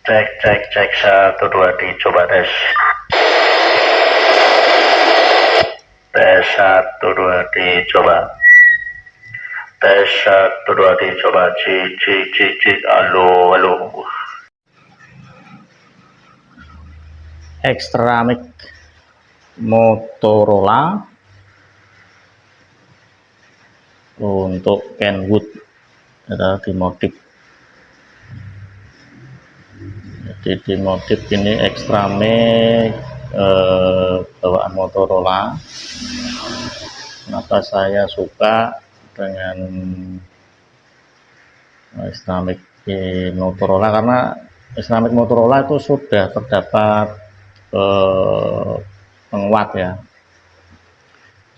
Cek cek cek 1 2 dicoba tes. Tes 1 2 dicoba. Tes 1 2 dicoba. Cik cik cik cik. Halo halo. Extra mic Motorola untuk Kenwood ada dimodif. Jadi dimodif ini extra mic bawaan Motorola. Kenapa saya suka dengan extra mic Motorola? Karena extra mic Motorola itu sudah terdapat penguat ya,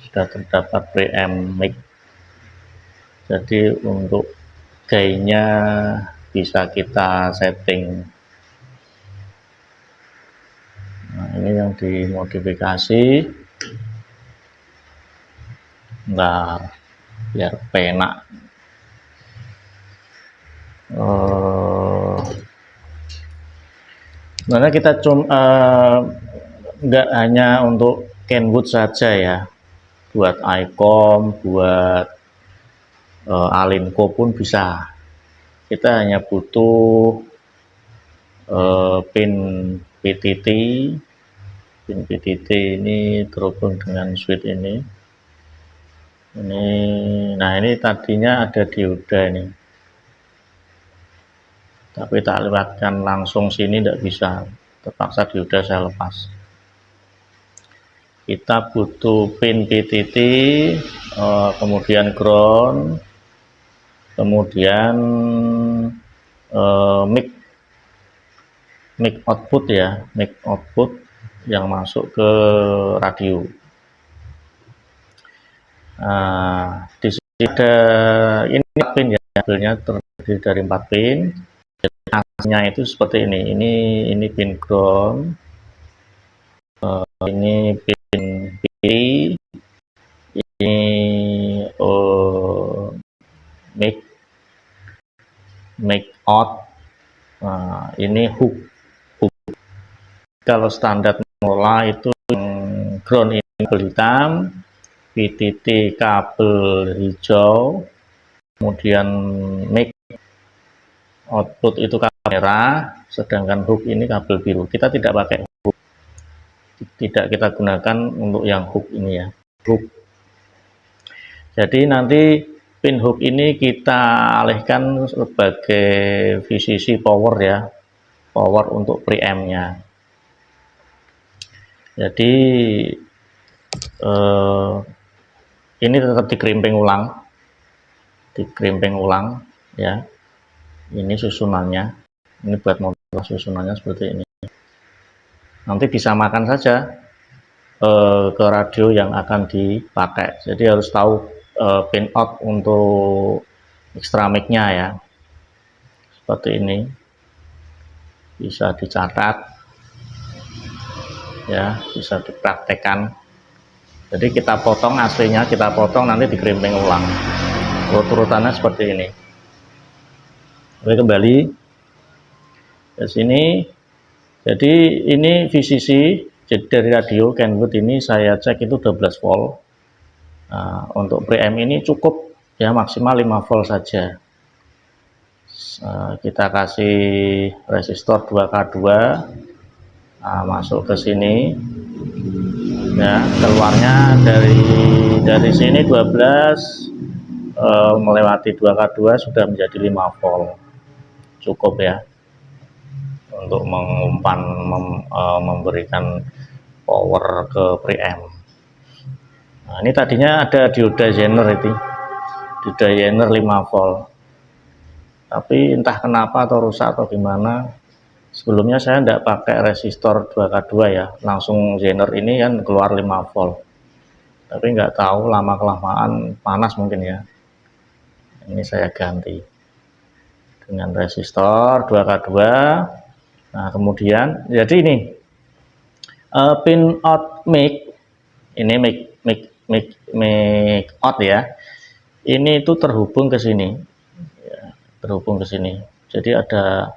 sudah terdapat preamp mic. Jadi untuk gainnya bisa kita setting. Nah, ini yang dimodifikasi. Nah, biar penak. Sebenarnya kita nggak hanya untuk Kenwood saja ya, buat ICOM, buat Alinco pun bisa. Kita hanya butuh pin PTT. Pin PTT ini terhubung dengan switch ini. Nah ini tadinya ada dioda ini, tapi tak lewatkan langsung sini tidak bisa, terpaksa dioda saya lepas. Kita butuh pin PTT, kemudian ground, kemudian mic output ya, mic output yang masuk ke radio. Nah, di sini ada ini 4 pin ya, kabelnya terdiri dari 4 pin. Aslinya itu seperti ini pin ground, ini pin P, ini mic out. Nah, ini hook. Kalau standar Motorola itu ground ini kabel hitam, PTT kabel hijau, kemudian mic output itu kabel merah, sedangkan hook ini kabel biru. Kita tidak pakai hook, tidak kita gunakan untuk yang hook ini ya, hook. Jadi nanti pin hook ini kita alihkan sebagai VCC power ya, power untuk preampnya. Jadi ini tetap dikerimping ulang ya. Ini susunannya, ini buat motor susunannya seperti ini. Nanti disamakan saja ke radio yang akan dipakai. Jadi harus tahu pin out untuk extra mic-nya ya, seperti ini, bisa dicatat ya, bisa dipraktekkan. Jadi kita potong aslinya, kita potong nanti dikerimping ulang. Urut-urutannya seperti ini. Oke, kembali ke sini. Jadi ini VCC, jadi dari radio Kenwood ini saya cek itu 12 volt. Nah, untuk preamp ini cukup ya, maksimal 5 volt saja. Kita kasih resistor 2K2. Nah, masuk ke sini ya, keluarnya dari sini 12 melewati 2K2 sudah menjadi 5 volt, cukup ya untuk mengumpan memberikan power ke preamp. Nah, ini tadinya ada dioda Zener itu, dioda Zener 5 volt, tapi entah kenapa atau rusak atau gimana. Sebelumnya saya tidak pakai resistor 2K2 ya, langsung Zener ini kan keluar 5 volt. Tapi nggak tahu lama-kelamaan panas mungkin ya. Ini saya ganti dengan resistor 2K2. Nah, kemudian jadi ini pin out mic, ini mic out ya. Ini itu terhubung ke sini. Ya, terhubung ke sini. Jadi ada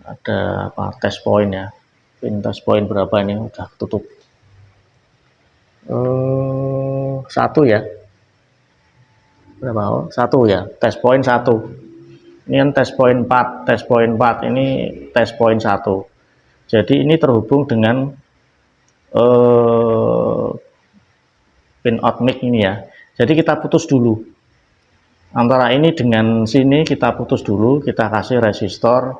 ada apa, test point ya, pin test point berapa ini udah tutup, satu ya, berapa, satu ya, test point satu, ini kan test point 4, ini test point 1. Jadi ini terhubung dengan pin out mic ini ya. Jadi kita putus dulu antara ini dengan sini, kita putus dulu, kita kasih resistor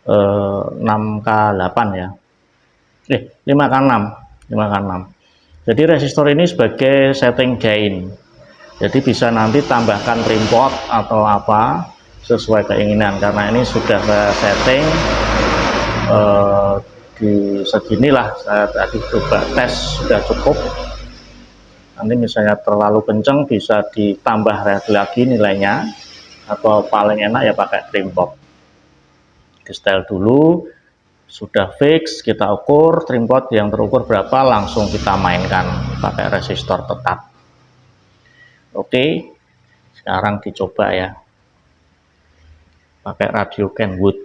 6K8 ya, 5K6. Jadi resistor ini sebagai setting gain, jadi bisa nanti tambahkan trim pot atau apa sesuai keinginan, karena ini sudah saya setting di seginilah. Saya tadi coba tes sudah cukup. Nanti misalnya terlalu kenceng bisa ditambah lagi nilainya, atau paling enak ya pakai trim pot. Di setel dulu, sudah fix, kita ukur trim pot yang terukur berapa, langsung kita mainkan pakai resistor tetap. Oke, sekarang dicoba ya pakai radio Kenwood.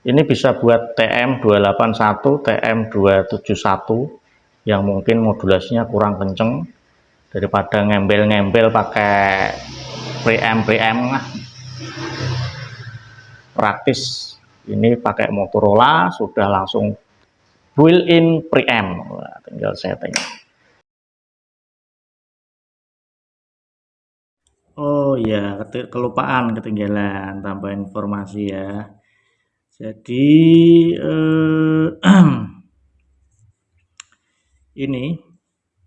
Ini bisa buat TM281, TM271 yang mungkin modulasinya kurang kenceng, daripada ngembel-ngembel pakai preamp lah. Praktis ini pakai Motorola sudah langsung built-in preamp, tinggal setting. Oh ya, kelupaan, ketinggalan tambah informasi ya. Jadi ini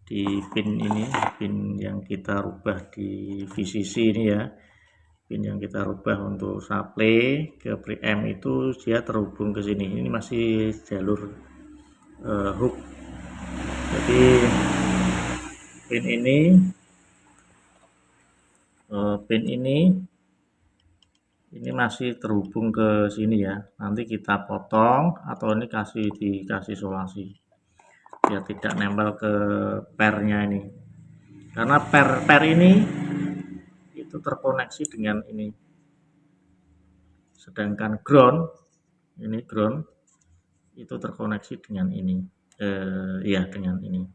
di pin ini, pin yang kita rubah di VCC ini ya, pin yang kita rubah untuk supply ke preamp itu dia terhubung ke sini. Ini masih jalur hook. Jadi pin ini masih terhubung ke sini ya. Nanti kita potong atau ini dikasih isolasi biar tidak nempel ke pernya ini, karena per ini itu terkoneksi dengan ini, sedangkan ground itu terkoneksi dengan ini, ya dengan ini.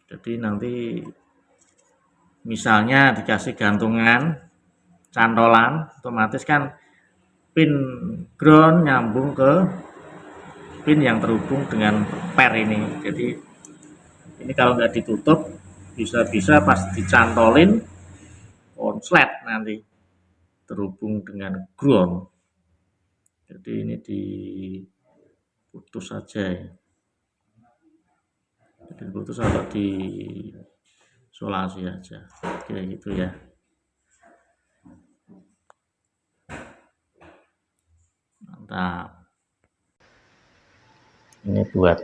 Jadi nanti misalnya dikasih gantungan cantolan, otomatis kan pin ground nyambung ke pin yang terhubung dengan per ini. Jadi ini kalau nggak ditutup, bisa-bisa pas dicantolin konslet nanti terhubung dengan ground. Jadi ini diputus saja ya, jadi diputus atau di isolasi aja, kayak gitu ya. Mantap. Ini buat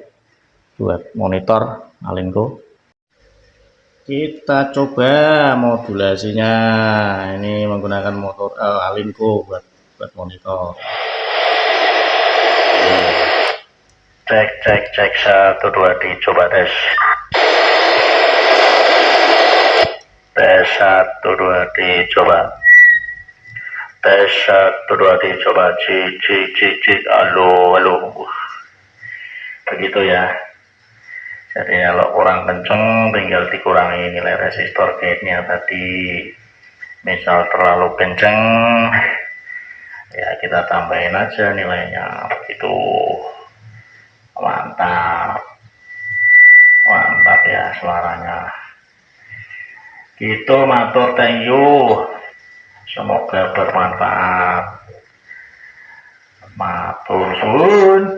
monitor Alinco. Kita coba modulasinya. Ini menggunakan motor Alinco buat monitor. Cek 1 2 dicoba tes. Tes 1 2 dicoba. Tes 1 2 dicoba. Cik. Halo. Begitu ya. Jadi kalau kurang kenceng tinggal dikurangi nilai resistor gate-nya tadi. Misal terlalu kenceng ya kita tambahin aja nilainya, begitu. Mantap ya suaranya. Gitu, matur, thank you. Semoga bermanfaat. Matur suwun.